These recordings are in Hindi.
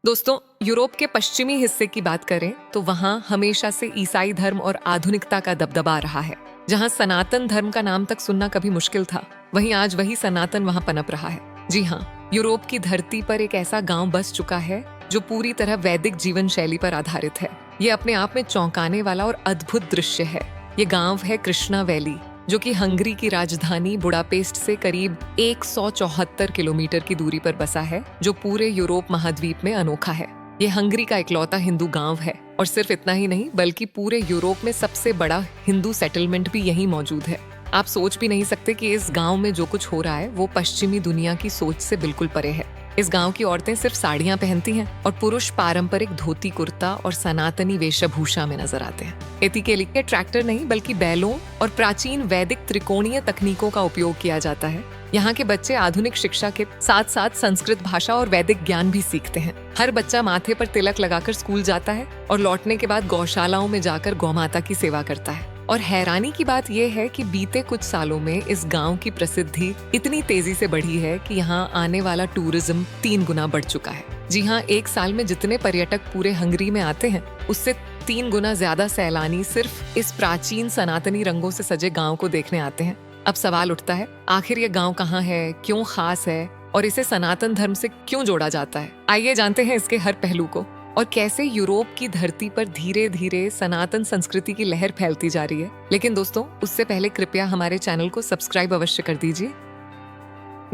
दोस्तों, यूरोप के पश्चिमी हिस्से की बात करें तो वहाँ हमेशा से ईसाई धर्म और आधुनिकता का दबदबा रहा है। जहाँ सनातन धर्म का नाम तक सुनना कभी मुश्किल था, वहीं आज वही सनातन वहाँ पनप रहा है। जी हाँ, यूरोप की धरती पर एक ऐसा गांव बस चुका है जो पूरी तरह वैदिक जीवन शैली पर आधारित है। ये अपने आप में चौंकाने वाला और अद्भुत दृश्य है। ये गांव है कृष्णा वैली, जो कि हंगरी की राजधानी बुडापेस्ट से करीब 174 किलोमीटर की दूरी पर बसा है, जो पूरे यूरोप महाद्वीप में अनोखा है। ये हंगरी का इकलौता हिंदू गांव है और सिर्फ इतना ही नहीं, बल्कि पूरे यूरोप में सबसे बड़ा हिंदू सेटलमेंट भी यहीं मौजूद है। आप सोच भी नहीं सकते कि इस गांव में जो कुछ हो रहा है वो पश्चिमी दुनिया की सोच से बिल्कुल परे है। इस गांव की औरतें सिर्फ साड़ियां पहनती हैं और पुरुष पारंपरिक धोती कुर्ता और सनातनी वेशभूषा में नजर आते हैं। खेती के लिए ट्रैक्टर नहीं बल्कि बैलों और प्राचीन वैदिक त्रिकोणीय तकनीकों का उपयोग किया जाता है। यहाँ के बच्चे आधुनिक शिक्षा के साथ साथ संस्कृत भाषा और वैदिक ज्ञान भी सीखते हैं। हर बच्चा माथे पर तिलक लगाकर स्कूल जाता है और लौटने के बाद गौशालाओं में जाकर गौमाता की सेवा करता है। और हैरानी की बात यह है कि बीते कुछ सालों में इस गांव की प्रसिद्धि इतनी तेजी से बढ़ी है कि यहाँ आने वाला टूरिज्म 3 गुना बढ़ चुका है। जी हाँ, एक साल में जितने पर्यटक पूरे हंगरी में आते हैं, उससे 3 गुना ज्यादा सैलानी सिर्फ इस प्राचीन सनातनी रंगों से सजे गांव को देखने आते हैं। अब सवाल उठता है, आखिर ये गांव कहाँ है, क्यों खास है और इसे सनातन धर्म से क्यों जोड़ा जाता है? आइए जानते हैं इसके हर पहलू को और कैसे यूरोप की धरती पर धीरे धीरे सनातन संस्कृति की लहर फैलती जा रही है। लेकिन दोस्तों, उससे पहले कृपया हमारे चैनल को सब्सक्राइब अवश्य कर दीजिए।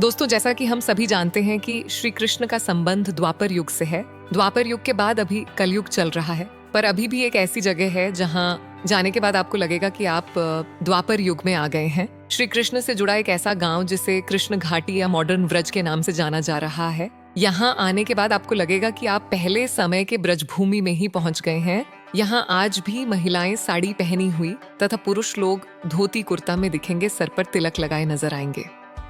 दोस्तों, जैसा कि हम सभी जानते हैं कि श्री कृष्ण का संबंध द्वापर युग से है। द्वापर युग के बाद अभी कलयुग चल रहा है, पर अभी भी एक ऐसी जगह है जहाँ जाने के बाद आपको लगेगा कि आप द्वापर युग में आ गए हैं। श्री कृष्ण से जुड़ा एक ऐसा गांव जिसे कृष्ण घाटी या मॉडर्न व्रज के नाम से जाना जा रहा है। यहाँ आने के बाद आपको लगेगा कि आप पहले समय के ब्रजभूमि में ही पहुंच गए हैं। यहाँ आज भी महिलाएं साड़ी पहनी हुई तथा पुरुष लोग धोती कुर्ता में दिखेंगे, सर पर तिलक लगाए नजर आएंगे।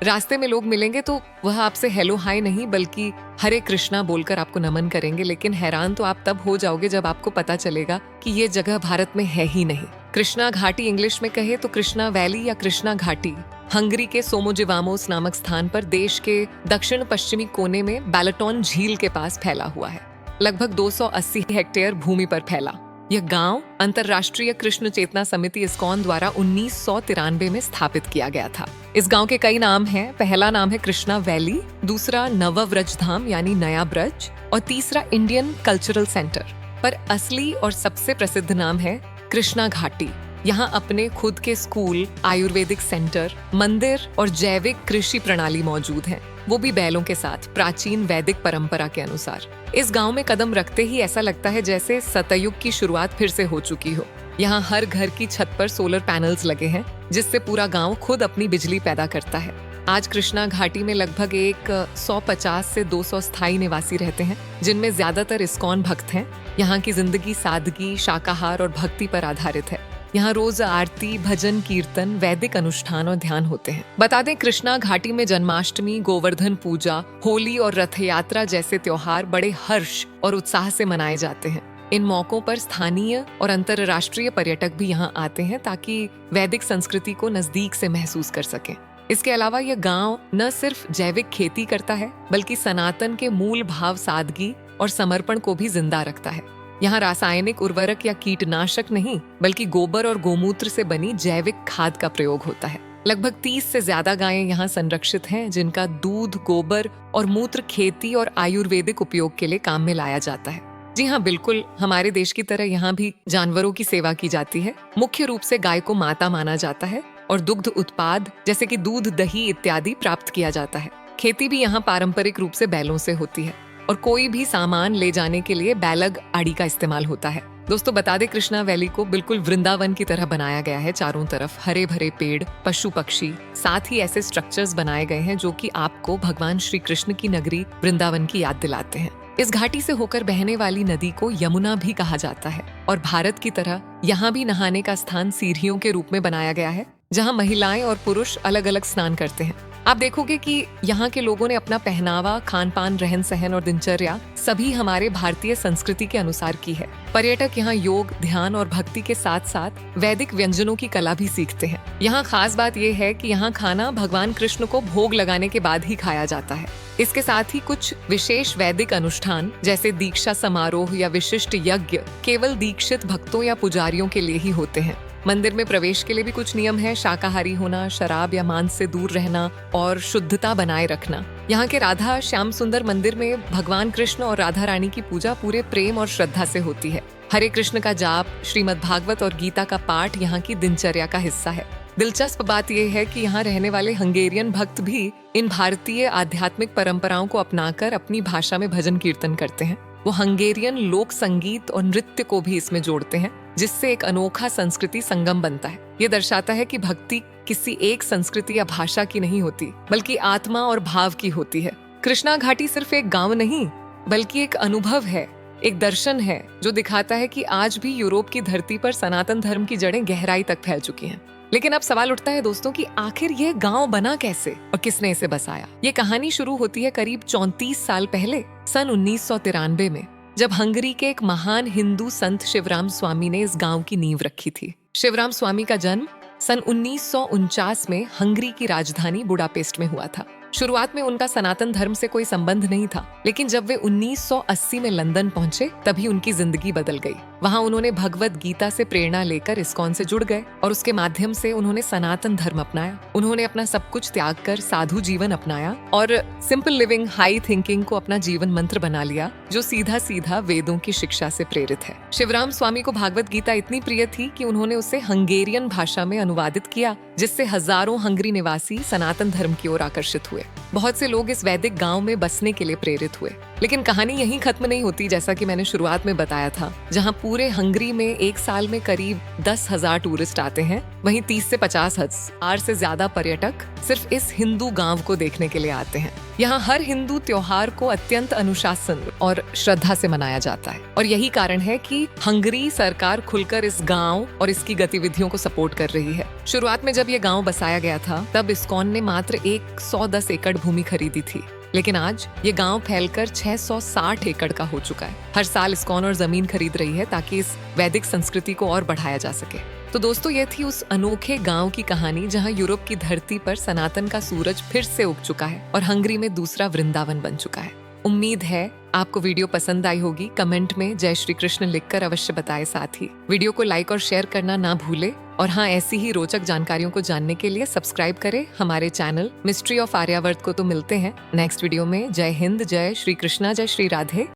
रास्ते में लोग मिलेंगे तो वह आपसे हेलो हाय नहीं बल्कि हरे कृष्णा बोलकर आपको नमन करेंगे। लेकिन हैरान तो आप तब हो जाओगे जब आपको पता चलेगा कि ये जगह भारत में है ही नहीं। कृष्णा घाटी इंग्लिश में कहे तो कृष्णा वैली या कृष्णा घाटी हंगरी के सोमोजिवामोस नामक स्थान पर देश के दक्षिण पश्चिमी कोने में बैलेटोन झील के पास फैला हुआ है। लगभग 280 हेक्टेयर भूमि पर फैला यह गांव अंतर्राष्ट्रीय कृष्ण चेतना समिति इस्कॉन द्वारा 1993 में स्थापित किया गया था। इस गांव के कई नाम हैं। पहला नाम है कृष्णा वैली, दूसरा नवव्रज धाम यानी नया ब्रज और तीसरा इंडियन कल्चरल सेंटर। पर असली और सबसे प्रसिद्ध नाम है कृष्णा घाटी। यहाँ अपने खुद के स्कूल, आयुर्वेदिक सेंटर, मंदिर और जैविक कृषि प्रणाली मौजूद हैं, वो भी बैलों के साथ प्राचीन वैदिक परंपरा के अनुसार। इस गांव में कदम रखते ही ऐसा लगता है जैसे सतयुग की शुरुआत फिर से हो चुकी हो। यहाँ हर घर की छत पर सोलर पैनल्स लगे हैं, जिससे पूरा गांव खुद अपनी बिजली पैदा करता है। आज कृष्णा घाटी में लगभग 150 से 200 स्थायी निवासी रहते हैं, जिनमें ज्यादातर इस्कॉन भक्त हैं। यहाँ की जिंदगी सादगी, शाकाहार और भक्ति पर आधारित है। यहाँ रोज आरती, भजन, कीर्तन, वैदिक अनुष्ठान और ध्यान होते हैं। बता दें, कृष्णा घाटी में जन्माष्टमी, गोवर्धन पूजा, होली और रथ यात्रा जैसे त्योहार बड़े हर्ष और उत्साह से मनाए जाते हैं। इन मौकों पर स्थानीय और अंतर्राष्ट्रीय पर्यटक भी यहाँ आते हैं ताकि वैदिक संस्कृति को नजदीक से महसूस कर सकें। इसके अलावा यह गांव न सिर्फ जैविक खेती करता है बल्कि सनातन के मूल भाव सादगी और समर्पण को भी जिंदा रखता है। यहाँ रासायनिक उर्वरक या कीटनाशक नहीं बल्कि गोबर और गोमूत्र से बनी जैविक खाद का प्रयोग होता है। लगभग 30 से ज्यादा गायें यहाँ संरक्षित हैं, जिनका दूध, गोबर और मूत्र खेती और आयुर्वेदिक उपयोग के लिए काम में लाया जाता है। जी हाँ, बिल्कुल हमारे देश की तरह यहाँ भी जानवरों की सेवा की जाती है। मुख्य रूप से गाय को माता माना जाता है और दुग्ध उत्पाद जैसे कि दूध, दही इत्यादि प्राप्त किया जाता है। खेती भी यहाँ पारंपरिक रूप से बैलों से होती है और कोई भी सामान ले जाने के लिए बैलग आड़ी का इस्तेमाल होता है। दोस्तों, बता दें, कृष्णा वैली को बिल्कुल वृंदावन की तरह बनाया गया है। चारों तरफ हरे भरे पेड़, पशु पक्षी, साथ ही ऐसे स्ट्रक्चर्स बनाए गए हैं जो कि आपको भगवान श्री कृष्ण की नगरी वृंदावन की याद दिलाते हैं। इस घाटी से होकर बहने वाली नदी को यमुना भी कहा जाता है और भारत की तरह यहाँ भी नहाने का स्थान सीढ़ियों के रूप में बनाया गया है, जहाँ महिलाएं और पुरुष अलग अलग स्नान करते हैं। आप देखोगे कि यहाँ के लोगों ने अपना पहनावा, खान पान, रहन सहन और दिनचर्या सभी हमारे भारतीय संस्कृति के अनुसार की है। पर्यटक यहाँ योग, ध्यान और भक्ति के साथ साथ वैदिक व्यंजनों की कला भी सीखते हैं। यहाँ खास बात यह है कि यहाँ खाना भगवान कृष्ण को भोग लगाने के बाद ही खाया जाता है। इसके साथ ही कुछ विशेष वैदिक अनुष्ठान जैसे दीक्षा समारोह या विशिष्ट यज्ञ केवल दीक्षित भक्तों या पुजारियों के लिए ही होते हैं। मंदिर में प्रवेश के लिए भी कुछ नियम है। शाकाहारी होना, शराब या मांस से दूर रहना और शुद्धता बनाए रखना। यहाँ के राधा श्याम सुंदर मंदिर में भगवान कृष्ण और राधा रानी की पूजा पूरे प्रेम और श्रद्धा से होती है। हरे कृष्ण का जाप, श्रीमद् भागवत और गीता का पाठ यहाँ की दिनचर्या का हिस्सा है। दिलचस्प बात यह है कि यहाँ रहने वाले हंगेरियन भक्त भी इन भारतीय आध्यात्मिक परंपराओं को अपनाकर अपनी भाषा में भजन कीर्तन करते हैं। वो हंगेरियन लोक संगीत और नृत्य को भी इसमें जोड़ते हैं, जिससे एक अनोखा संस्कृति संगम बनता है। ये दर्शाता है कि भक्ति किसी एक संस्कृति या भाषा की नहीं होती, बल्कि आत्मा और भाव की होती है। कृष्णा घाटी सिर्फ एक गांव नहीं, बल्कि एक अनुभव है, एक दर्शन है जो दिखाता है कि आज भी यूरोप की धरती पर सनातन धर्म की जड़ें गहराई तक फैल चुकी हैं। लेकिन अब सवाल उठता है दोस्तों कि आखिर ये गांव बना कैसे और किसने इसे बसाया। ये कहानी शुरू होती है करीब 34 साल पहले, सन 1993 में, जब हंगरी के एक महान हिंदू संत शिवराम स्वामी ने इस गांव की नींव रखी थी। शिवराम स्वामी का जन्म सन 1949 में हंगरी की राजधानी बुडापेस्ट में हुआ था। शुरुआत में उनका सनातन धर्म से कोई संबंध नहीं था, लेकिन जब वे 1980 में लंदन पहुंचे तभी उनकी जिंदगी बदल गई। वहां उन्होंने भगवत गीता से प्रेरणा लेकर इस्कॉन से जुड़ गए और उसके माध्यम से उन्होंने सनातन धर्म अपनाया। उन्होंने अपना सब कुछ त्याग कर साधु जीवन अपनाया और सिंपल लिविंग, हाई थिंकिंग को अपना जीवन मंत्र बना लिया, जो सीधा सीधा वेदों की शिक्षा से प्रेरित है। शिवराम स्वामी को भागवत गीता इतनी प्रिय थी कि उन्होंने उसे हंगेरियन भाषा में अनुवादित किया, जिससे हजारों हंगरी निवासी सनातन धर्म की ओर आकर्षित हुए। बहुत से लोग इस वैदिक गांव में बसने के लिए प्रेरित हुए। लेकिन कहानी यहीं खत्म नहीं होती। जैसा कि मैंने शुरुआत में बताया था, जहां पूरे हंगरी में एक साल में करीब 10,000 टूरिस्ट आते हैं, वहीं 30 से 50,000 से ज्यादा पर्यटक सिर्फ इस हिंदू गांव को देखने के लिए आते हैं। यहाँ हर हिंदू त्योहार को अत्यंत अनुशासन और श्रद्धा से मनाया जाता है और यही कारण है कि हंगरी सरकार खुलकर इस गांव और इसकी गतिविधियों को सपोर्ट कर रही है। शुरुआत में जब ये गांव बसाया गया था, तब इस्कॉन ने मात्र 110 एकड़ भूमि खरीदी थी, लेकिन आज ये गांव फैलकर 660 एकड़ का हो चुका है। हर साल इस्कॉन और जमीन खरीद रही है ताकि इस वैदिक संस्कृति को और बढ़ाया जा सके। तो दोस्तों, ये थी उस अनोखे गांव की कहानी जहां यूरोप की धरती पर सनातन का सूरज फिर से उग चुका है और हंगरी में दूसरा वृंदावन बन चुका है। उम्मीद है आपको वीडियो पसंद आई होगी। कमेंट में जय श्री कृष्ण लिखकर अवश्य बताएं। साथ ही वीडियो को लाइक और शेयर करना ना भूले और हाँ, ऐसी ही रोचक जानकारियों को जानने के लिए सब्सक्राइब करें हमारे चैनल मिस्ट्री ऑफ आर्यावर्त को। तो मिलते हैं नेक्स्ट वीडियो में। जय हिंद, जय श्री कृष्णा, जय श्री राधे।